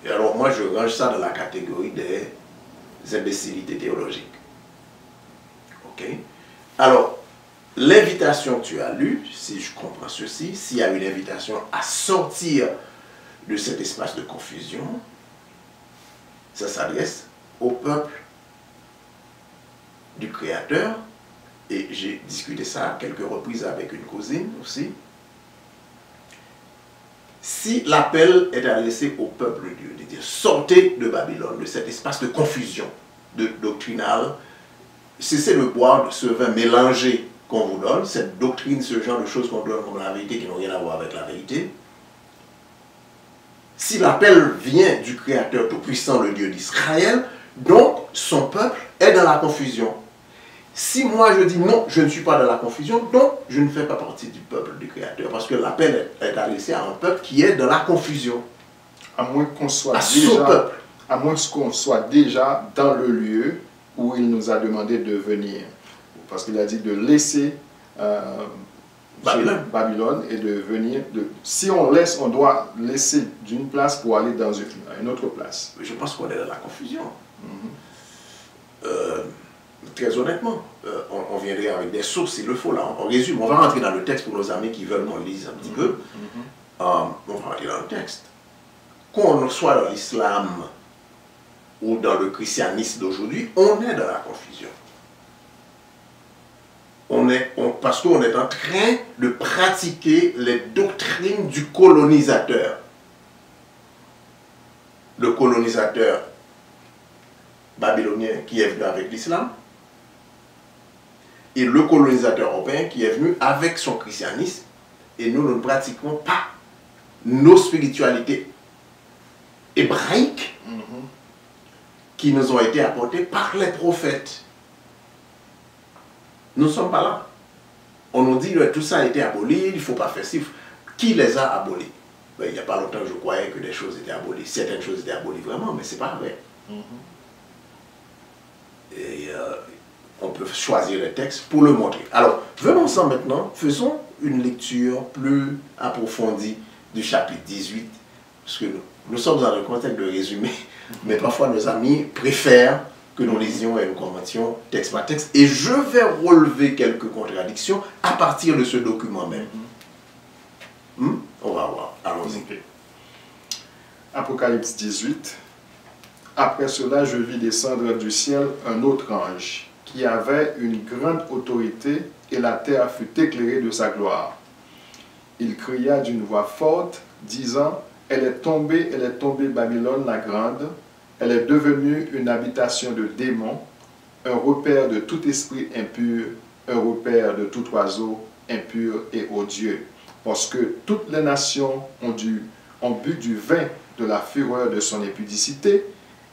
B: Alors moi je range ça dans la catégorie des imbécilités théologiques. Ok? Alors, l'invitation que tu as lue, si je comprends ceci, s'il y a une invitation à sortir de cet espace de confusion, ça s'adresse au peuple du Créateur, et j'ai discuté ça à quelques reprises avec une cousine aussi. Si l'appel est adressé au peuple de Dieu, de dire sortez de Babylone, de cet espace de confusion doctrinale, cessez de boire de ce vin mélangé qu'on vous donne, cette doctrine, ce genre de choses qu'on donne comme la vérité qui n'ont rien à voir avec la vérité. Si l'appel vient du Créateur Tout-Puissant, le Dieu d'Israël, donc son peuple est dans la confusion. Si moi je dis non, je ne suis pas dans la confusion, donc je ne fais pas partie du peuple du Créateur, parce que l'appel est adressé à un peuple qui est dans la confusion.
A: À moins qu'on soit déjà dans le lieu où il nous a demandé de venir. Parce qu'il a dit de laisser Babylone et de venir. Si on laisse, on doit laisser d'une place pour aller dans une autre place.
B: Je pense qu'on est dans la confusion. Très honnêtement, on viendrait avec des sources s'il le faut. Là, on résume. On va rentrer dans le texte pour nos amis qui veulent qu'on lise un petit peu. On va rentrer dans le texte. Qu'on soit dans l'islam ou dans le christianisme d'aujourd'hui, on est dans la confusion. Parce qu'on est en train de pratiquer les doctrines du colonisateur. Le colonisateur babylonien qui est venu avec l'islam et le colonisateur européen qui est venu avec son christianisme. Et nous ne pratiquons pas nos spiritualités hébraïques qui nous ont été apportées par les prophètes. Nous ne sommes pas là. On nous dit que tout ça a été aboli, il ne faut pas faire ci. Qui les a abolis? Ben, il n'y a pas longtemps, je croyais que des choses étaient abolies. Certaines choses étaient abolies vraiment, mais ce n'est pas vrai. Et on peut choisir les textes pour le montrer. Alors, venons-en maintenant, faisons une lecture plus approfondie du chapitre 18, parce que nous sommes dans le contexte de résumé, mais parfois nos amis préfèrent que nous lisions et nous commentions texte par texte, et je vais relever quelques contradictions à partir de ce document même. On va voir, allons-y.
A: Apocalypse 18. Après cela, je vis descendre du ciel un autre ange, qui avait une grande autorité, et la terre fut éclairée de sa gloire. Il cria d'une voix forte, disant, elle est tombée, Babylone la grande, elle est devenue une habitation de démons, un repère de tout esprit impur, un repère de tout oiseau impur et odieux, parce que toutes les nations ont bu du vin de la fureur de son impudicité,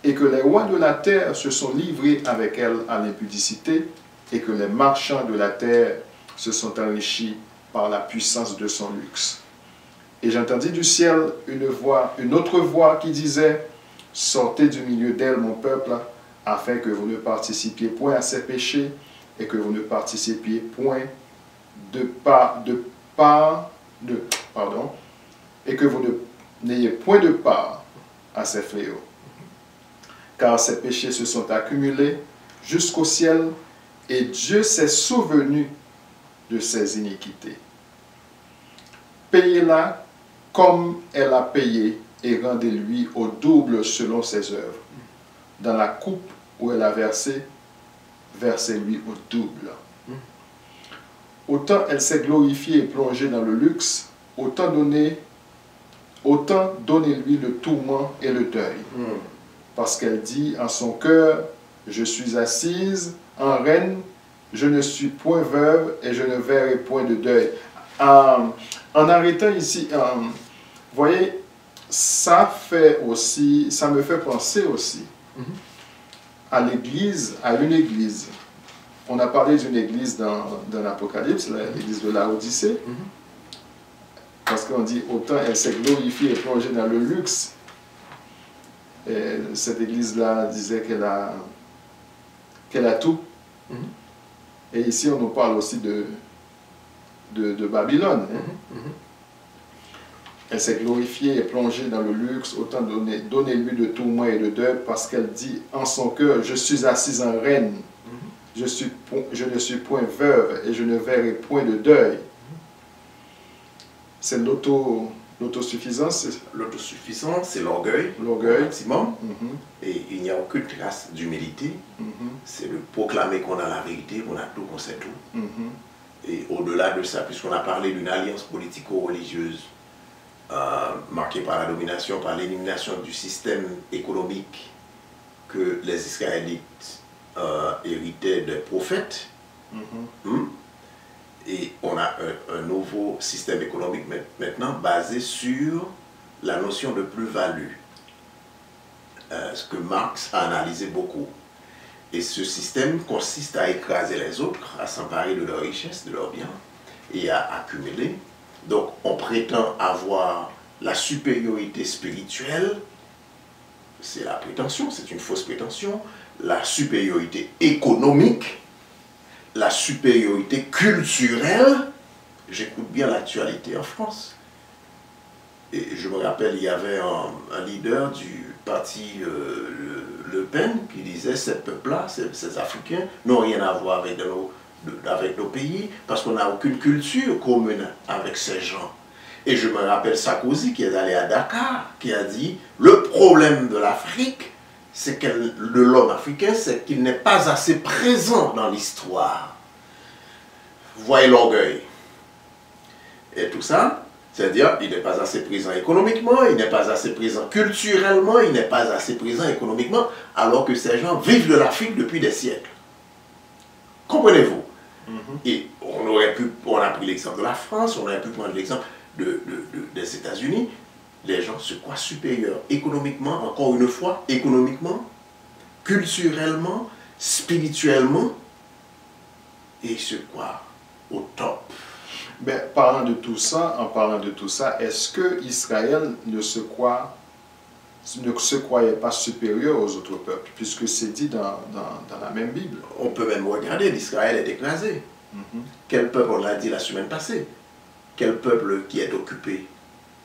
A: et que les rois de la terre se sont livrés avec elle à l'impudicité, et que les marchands de la terre se sont enrichis par la puissance de son luxe. Et j'entendis du ciel une autre voix qui disait, sortez du milieu d'elle, mon peuple, afin que vous ne participiez point à ses péchés, et que vous ne participiez point et que vous n'ayez point de part à ses fléaux. Car ses péchés se sont accumulés jusqu'au ciel, et Dieu s'est souvenu de ses iniquités. Payez-la comme elle a payé, et rendez-lui au double selon ses œuvres. Dans la coupe où elle a versé, versez-lui au double. Autant elle s'est glorifiée et plongée dans le luxe, autant donnez-lui le tourment et le deuil. Parce qu'elle dit en son cœur, je suis assise en reine, je ne suis point veuve et je ne verrai point de deuil. En arrêtant ici, vous voyez, ça me fait penser aussi à l'église, à une église. On a parlé d'une église dans l'Apocalypse, l'église de Laodicée, parce qu'on dit autant elle s'est glorifiée et plongée dans le luxe. Et cette église-là disait qu'elle a tout. Et ici, on nous parle aussi de Babylone. Elle s'est glorifiée et plongée dans le luxe, autant donnez-lui de tourment et de deuil, parce qu'elle dit en son cœur, je suis assise en reine, je ne suis point veuve et je ne verrai point de deuil. C'est l'autosuffisance.
B: L'autosuffisance, c'est l'orgueil.
A: L'orgueil.
B: Maximum. Et il n'y a aucune trace d'humilité. C'est de proclamer qu'on a la vérité, qu'on a tout, qu'on sait tout. Et au-delà de ça, puisqu'on a parlé d'une alliance politico-religieuse marquée par la domination, par l'élimination du système économique que les Israélites héritaient des prophètes, et on a un nouveau système économique maintenant basé sur la notion de plus-value, ce que Marx a analysé beaucoup. Et ce système consiste à écraser les autres, à s'emparer de leurs richesses, de leurs biens, et à accumuler. Donc on prétend avoir la supériorité spirituelle, c'est la prétention, c'est une fausse prétention, la supériorité économique, la supériorité culturelle. J'écoute bien l'actualité en France. Et je me rappelle, il y avait un leader du parti Le Pen qui disait, ces peuples-là, ces Africains, n'ont rien à voir avec nos pays, parce qu'on n'a aucune culture commune avec ces gens. Et je me rappelle Sarkozy qui est allé à Dakar, qui a dit, le problème de l'Afrique, c'est de l'homme africain, c'est qu'il n'est pas assez présent dans l'histoire. Vous voyez l'orgueil. Et tout ça, C'est-à-dire, il n'est pas assez présent économiquement, il n'est pas assez présent culturellement, il n'est pas assez présent économiquement, alors que ces gens vivent de l'Afrique depuis des siècles. Comprenez-vous? Et on a pris l'exemple de la France, on aurait pu prendre l'exemple des États-Unis. Les gens se croient supérieurs économiquement, encore une fois, économiquement, culturellement, spirituellement, et ils se croient au top.
A: Ben, en parlant de tout ça, est-ce que Israël ne se croyait pas supérieur aux autres peuples, puisque c'est dit dans la même Bible?
B: On peut même regarder, l'Israël est écrasé. Quel peuple, on l'a dit la semaine passée, quel peuple qui est occupé,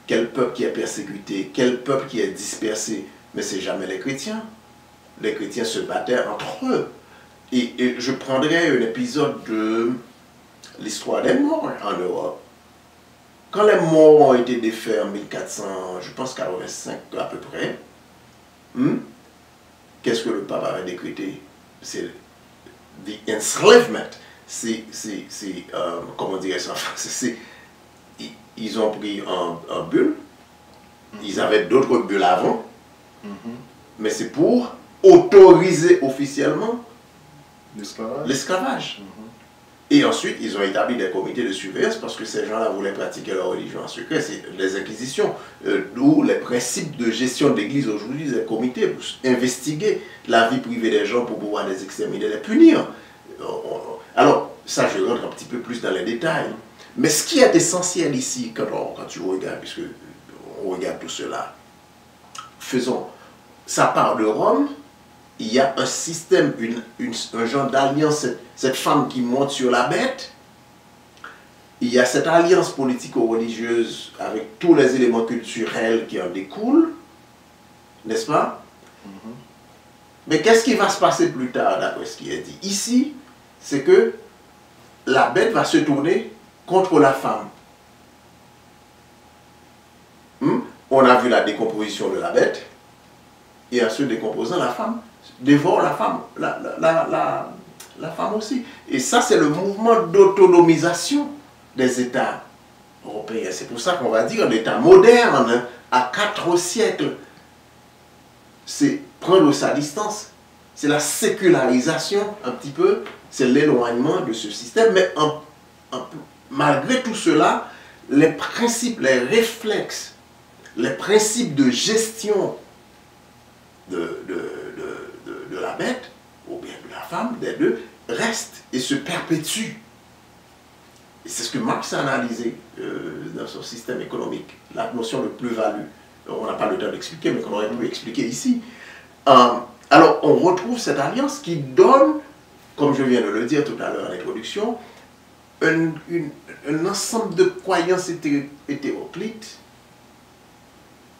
B: quel peuple qui est persécuté, quel peuple qui est dispersé, mais c'est jamais les chrétiens. Les chrétiens se battaient entre eux. Et je prendrai un épisode de l'histoire des morts en Europe. Quand les morts ont été défaits en 1400, je pense 85 à peu près, qu'est-ce que le pape avait décrété? C'est the enslavement. Comment dire ça en français? Ils ont pris un bulle, ils avaient d'autres bulles avant, mais c'est pour autoriser officiellement l'esclavage. Et ensuite, ils ont établi des comités de surveillance parce que ces gens-là voulaient pratiquer leur religion en secret. C'est les inquisitions, d'où les principes de gestion de l'Église aujourd'hui, des comités pour investiguer la vie privée des gens pour pouvoir les exterminer, les punir. Alors, ça, je rentre un petit peu plus dans les détails. Mais ce qui est essentiel ici, quand tu regardes, puisque on regarde tout cela, faisons, ça part de Rome. Il y a un système, un genre d'alliance, cette femme qui monte sur la bête. Il y a cette alliance politico-religieuse avec tous les éléments culturels qui en découlent, n'est-ce pas? Mais qu'est-ce qui va se passer plus tard, d'après ce qui est dit? Ici, c'est que la bête va se tourner contre la femme. On a vu la décomposition de la bête, et en se décomposant, la femme dévore la femme, la femme aussi. Et ça, c'est le mouvement d'autonomisation des États européens. C'est pour ça qu'on va dire un État moderne, à 4 siècles, c'est prendre sa distance. C'est la sécularisation, un petit peu, c'est l'éloignement de ce système. Mais malgré tout cela, les principes, les réflexes, les principes de gestion de la bête, ou bien de la femme, des deux, restent et se perpétuent. Et c'est ce que Marx a analysé dans son système économique, la notion de plus-value. On n'a pas le temps d'expliquer, mais qu'on aurait pu expliquer ici. Alors, on retrouve cette alliance qui donne, comme je viens de le dire tout à l'heure en introduction, un ensemble de croyances hétéroclites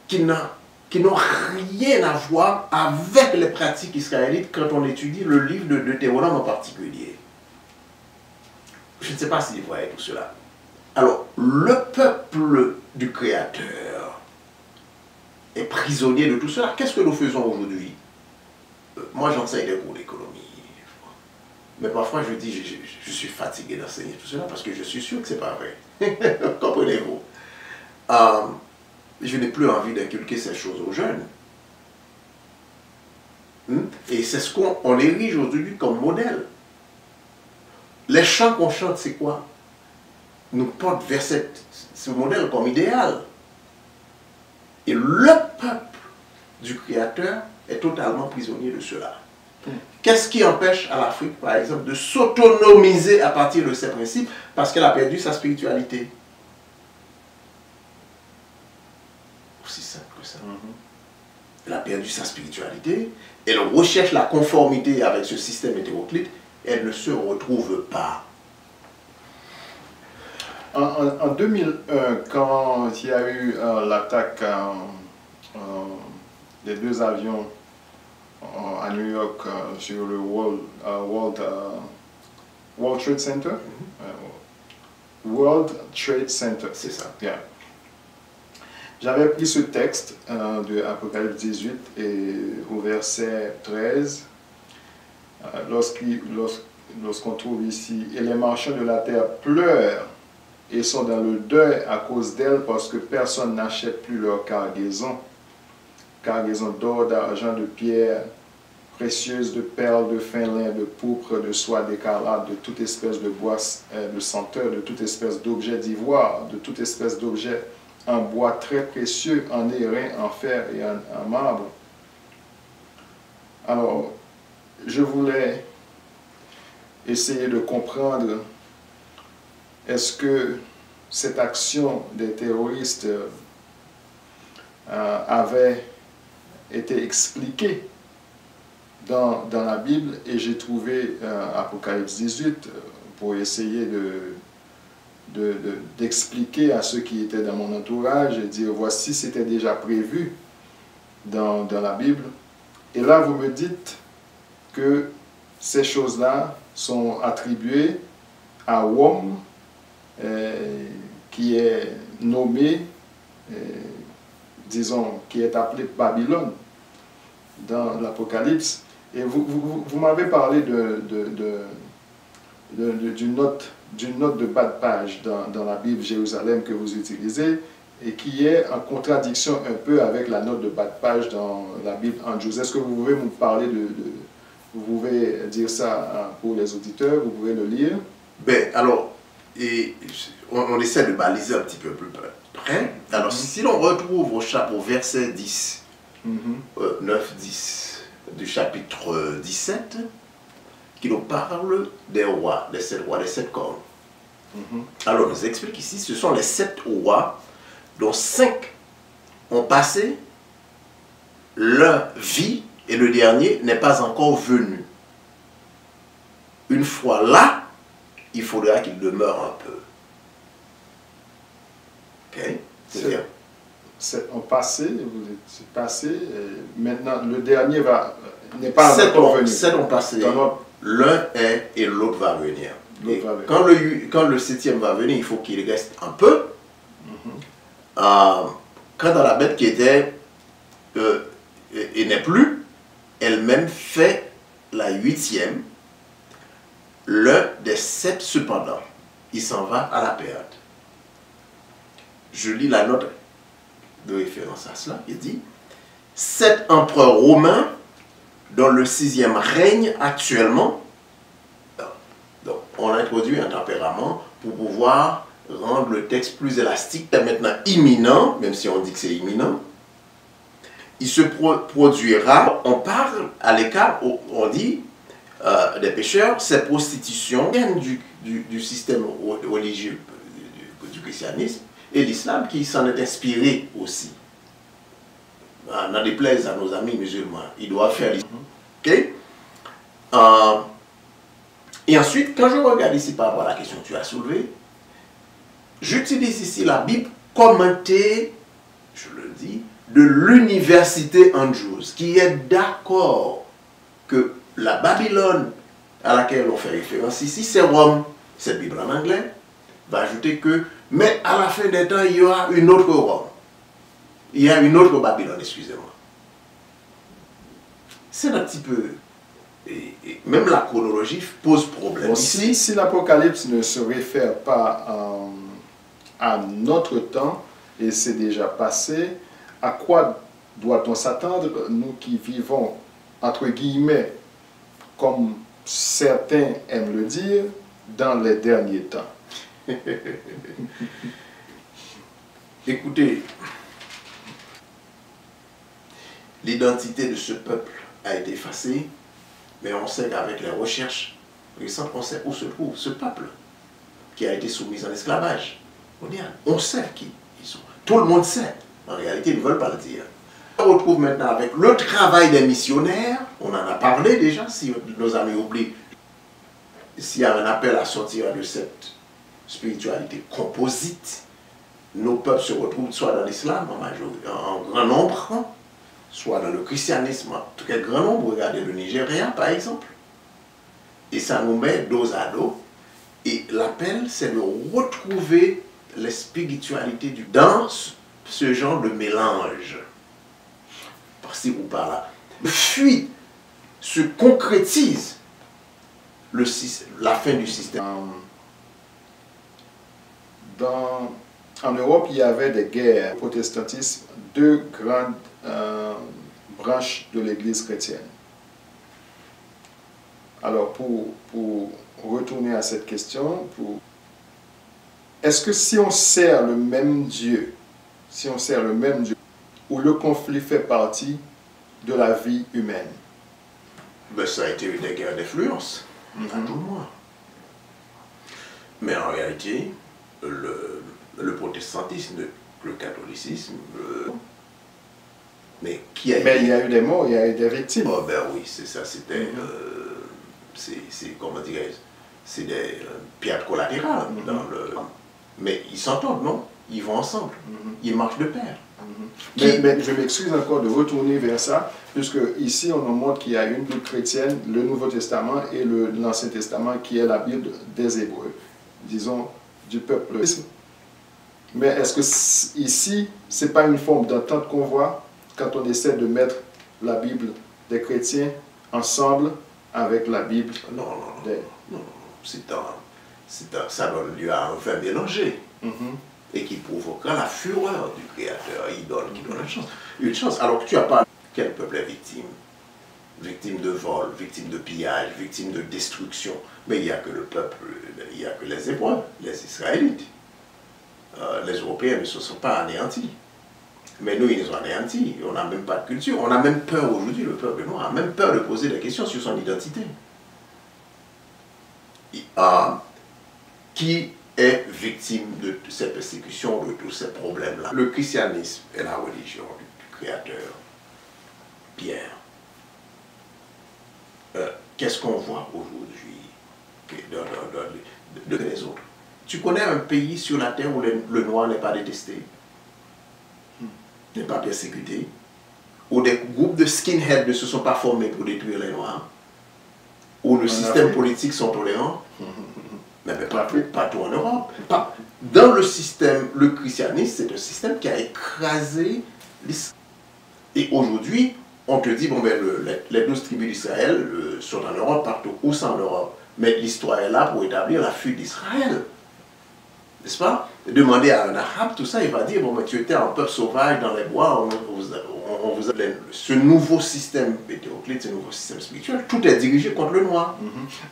B: qui n'ont rien à voir avec les pratiques israélites quand on étudie le livre de Deutéronome en particulier. Je ne sais pas si vous voyez tout cela. Alors, le peuple du Créateur est prisonnier de tout cela. Qu'est-ce que nous faisons aujourd'hui? Moi, j'enseigne des cours d'économie. Mais parfois, je dis, je suis fatigué d'enseigner tout cela parce que je suis sûr que ce n'est pas vrai. Comprenez-vous? Je n'ai plus envie d'inculquer ces choses aux jeunes. Et c'est ce qu'on érige aujourd'hui comme modèle. Les chants qu'on chante, c'est quoi? Nous portent vers ce modèle comme idéal. Et le peuple du Créateur est totalement prisonnier de cela. Qu'est-ce qui empêche à l'Afrique, par exemple, de s'autonomiser à partir de ces principes? Parce qu'elle a perdu sa spiritualité. Aussi simple que ça. Elle a perdu sa spiritualité, elle recherche la conformité avec ce système hétéroclite, elle ne se retrouve pas.
A: En 2001, quand il y a eu l'attaque des 2 avions à New York sur le World Trade Center, World Trade Center,
B: c'est ça.
A: Yeah. J'avais pris ce texte de Apocalypse 18 et au verset 13, lorsqu'on trouve ici « Et les marchands de la terre pleurent et sont dans le deuil à cause d'elle parce que personne n'achète plus leur cargaison. Cargaison d'or, d'argent, de pierre précieuse, de perles, de fin lin, de pourpre, de soie, d'écarlate, de toute espèce de bois de senteur, de toute espèce d'objet d'ivoire, de toute espèce d'objet en bois très précieux, en airain, en fer et en marbre. Alors, je voulais essayer de comprendre, est-ce que cette action des terroristes avait été expliquée dans la Bible, et j'ai trouvé Apocalypse 18 pour essayer d'expliquer à ceux qui étaient dans mon entourage et dire voici, c'était déjà prévu dans la Bible. Et là, vous me dites que ces choses-là sont attribuées à Rome, qui est nommé, disons, qui est appelé Babylone dans l'Apocalypse. Et vous m'avez parlé d'une note de bas de page dans la Bible Jérusalem que vous utilisez, et qui est en contradiction un peu avec la note de bas de page dans la Bible Andrews. Est-ce que vous pouvez me parler vous pouvez dire ça pour les auditeurs, vous pouvez le lire?
B: Ben, alors, on essaie de baliser un petit peu plus près. Alors, si l'on retrouve au verset 10, 9-10 du chapitre 17, qui nous parle des rois, des 7 cornes. Alors, on nous explique ici, ce sont les 7 rois, dont 5 ont passé, l'un vit et le dernier n'est pas encore venu. Une fois là, il faudra qu'il demeure un peu. Ok? C'est-à-dire,
A: 7 ont passé, vous êtes passé, maintenant le dernier n'est pas encore venu.
B: 7 ont passé, l'un est et l'autre va venir. Quand le 7e va venir, il faut qu'il reste un peu. Quand dans la bête qui était et n'est plus, elle-même fait la 8e, l'un des 7 cependant, il s'en va à la perte. Je lis la note de référence à cela, il dit 7 empereurs romains dont le 6e règne actuellement. Donc, on a introduit un tempérament pour pouvoir rendre le texte plus élastique, maintenant imminent, même si on dit que c'est imminent. Il se produira, on parle à l'écart, on dit des pécheurs, ces prostitutions viennent du système religieux du christianisme et l'islam qui s'en est inspiré aussi. N'en déplaise à nos amis musulmans, ils doivent faire l'islam. Okay? Et ensuite, quand je regarde ici par rapport à la question que tu as soulevée, j'utilise ici la Bible commentée, je le dis, de l'université Andrews, qui est d'accord que la Babylone à laquelle on fait référence ici, c'est Rome. Cette Bible en anglais va ajouter que, mais à la fin des temps, il y aura une autre Rome. Il y a une autre Babylone, excusez-moi. C'est un petit peu... Et même la chronologie pose problème.
A: Bon, si l'Apocalypse ne se réfère pas à notre temps, et c'est déjà passé, à quoi doit-on s'attendre, nous qui vivons, entre guillemets, comme certains aiment le dire, dans les derniers temps?
B: Écoutez, l'identité de ce peuple a été effacée, mais on sait qu'avec les recherches récentes, on sait où se trouve ce peuple qui a été soumis en esclavage. On sait qui ils sont. Tout le monde sait. En réalité, ils ne veulent pas le dire. On se retrouve maintenant avec le travail des missionnaires. On en a parlé déjà, si nos amis oublient. S'il y a un appel à sortir de cette spiritualité composite, nos peuples se retrouvent soit dans l'islam en grand nombre, soit dans le christianisme en tout cas grand nombre. Regardez le Nigeria par exemple. Et ça nous met dos à dos. Et l'appel, c'est de retrouver les spiritualités dans ce genre de mélange. Par-ci ou par-là. Puis, se concrétise la fin du système.
A: En Europe, il y avait des guerres. Le protestantisme, deux grandes branches de l'Église chrétienne. Alors, pour retourner à cette question, est-ce que si on sert le même Dieu, où le conflit fait partie de la vie humaine?
B: Ben, ça a été une des guerres d'influence, à tout le moins. Mais en réalité, le protestantisme, le catholicisme, mais qui a
A: Mais il y a eu des morts, il y a eu des victimes.
B: Oh ben oui, c'est ça, c'était... comment dirais-je, c'est des pierres collatérales dans le... Mais ils s'entendent, non? Ils vont ensemble, ils marchent de pair.
A: Mais je m'excuse encore de retourner vers ça, puisque ici on nous montre qu'il y a une Bible chrétienne, le Nouveau Testament et l'Ancien Testament qui est la Bible des Hébreux, disons du peuple. Mais est-ce que ici, ce n'est pas une forme d'entente qu'on voit quand on essaie de mettre la Bible des chrétiens ensemble avec la Bible
B: Non. Ça donne lieu à un vin mélangé. Et qui provoquera la fureur du Créateur, idole, qui donne une chance. Alors que tu as pas quel peuple est victime? Victime de vol, victime de pillage, victime de destruction. Mais il n'y a que le peuple, il n'y a que les Hébreux, les Israélites. Les Européens ne se sont pas anéantis. Mais nous, ils nous ont anéantis. On n'a même pas de culture. On a même peur aujourd'hui, le peuple noir a même peur de poser des questions sur son identité. Qui est victime de ces persécutions, de tous ces problèmes-là? Le christianisme est la religion du Créateur. Pierre. Qu'est-ce qu'on voit aujourd'hui de les autres? Tu connais un pays sur la terre où le noir n'est pas détesté, n'est pas persécuté, où des groupes de skinheads ne se sont pas formés pour détruire les noirs, où le système politique sont tolérants? Mais partout en Europe. Dans le système, le christianisme, c'est un système qui a écrasé l'islam. Et aujourd'hui, on te dit, bon, ben, les 12 tribus d'Israël sont en Europe, partout. Où c'est en Europe? Mais l'histoire est là pour établir la fuite d'Israël. N'est-ce pas? Demander à un arabe, tout ça, il va dire, bon, mais tu étais un peuple sauvage dans les bois, ce nouveau système hétéroclite, ce nouveau système spirituel, tout est dirigé contre le noir.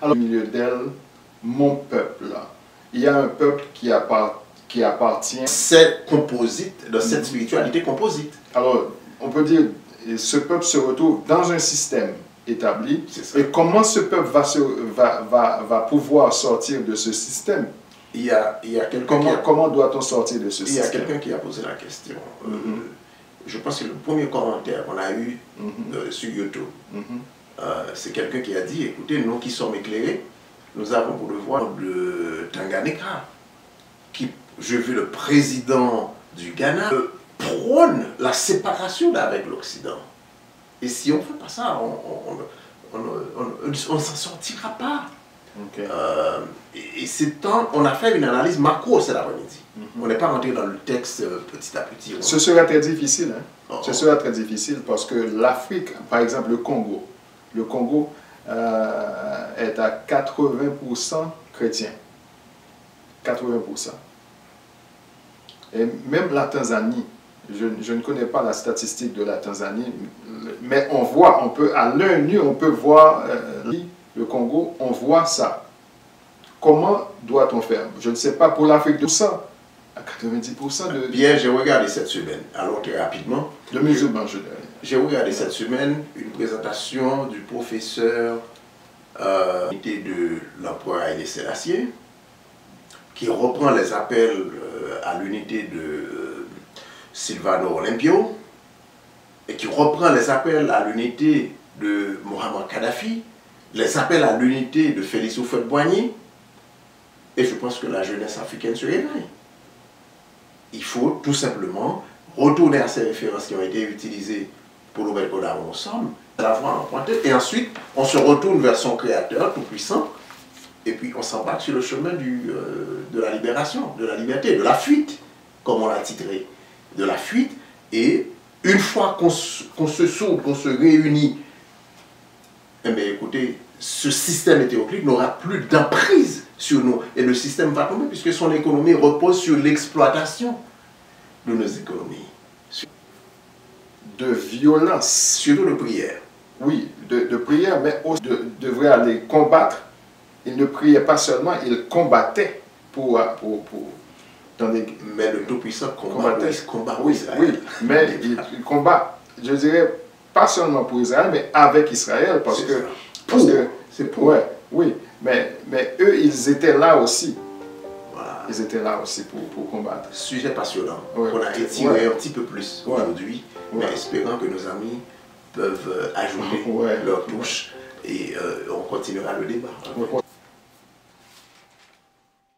A: Alors, au milieu d'elle, mon peuple, là, il y a un peuple qui appartient.
B: C'est composite, de cette spiritualité composite.
A: Alors, on peut dire, ce peuple se retrouve dans un système établi. Et comment ce peuple va pouvoir sortir de ce système?
B: Il y a
A: comment doit-on sortir de ce système?
B: Il y a quelqu'un qui a posé la question. Je pense que le premier commentaire qu'on a eu sur YouTube, c'est quelqu'un qui a dit, écoutez, nous qui sommes éclairés, nous avons pour devoir de Tanganyika, j'ai vu le président du Ghana prône la séparation avec l'Occident. Et si on ne fait pas ça, on ne s'en sortira pas. Et c'est temps, on a fait une analyse macro cet après-midi. On n'est pas rentré dans le texte petit à petit.
A: Ce sera très difficile. Ce sera très difficile parce que l'Afrique, par exemple le Congo est à 80% chrétien. 80%. Et même la Tanzanie, je ne connais pas la statistique de la Tanzanie, mais à l'œil nu, on peut voir le Congo, on voit ça. Comment doit-on faire? Je ne sais pas pour l'Afrique de ça. À 90% de...
B: Bien, j'ai regardé cette semaine, alors très rapidement.
A: Le musulman, je dirais.
B: J'ai regardé cette semaine une présentation du professeur de l'empereur Haïlé Sélassié, qui reprend les appels à l'unité de Silvano Olympio, et qui reprend les appels à l'unité de Mohamed Kadhafi, les appels à l'unité de Félix Houphouët-Boigny, et je pense que la jeunesse africaine se réveille. Il faut tout simplement retourner à ces références qui ont été utilisées pour le Belcoda où nous sommes, la voie empruntée, et ensuite on se retourne vers son créateur tout-puissant, et puis on s'embarque sur le chemin de la libération, de la liberté, de la fuite, comme on l'a titré, de la fuite, et une fois qu'on se soude, qu'on se réunit, eh bien écoutez, ce système hétéroclite n'aura plus d'emprise sur nous. Et le système va tomber puisque son économie repose sur l'exploitation de nos économies.
A: De violence.
B: Surtout de prière.
A: Oui, de prière, mais aussi devrait aller combattre. Il ne priait pas seulement, il combattait
B: mais le Tout-Puissant combat
A: oui,
B: Israël.
A: Oui, mais il combat, je dirais, pas seulement pour Israël, mais avec Israël, parce que...
B: C'est pour.
A: Ouais, oui, mais eux, ils étaient là aussi.
B: Voilà.
A: Ils étaient là aussi pour combattre.
B: Sujet passionnant,
A: ouais.
B: qu'on a étiré un petit peu plus aujourd'hui, mais espérant que nos amis peuvent ajouter leur touche et on continuera le débat.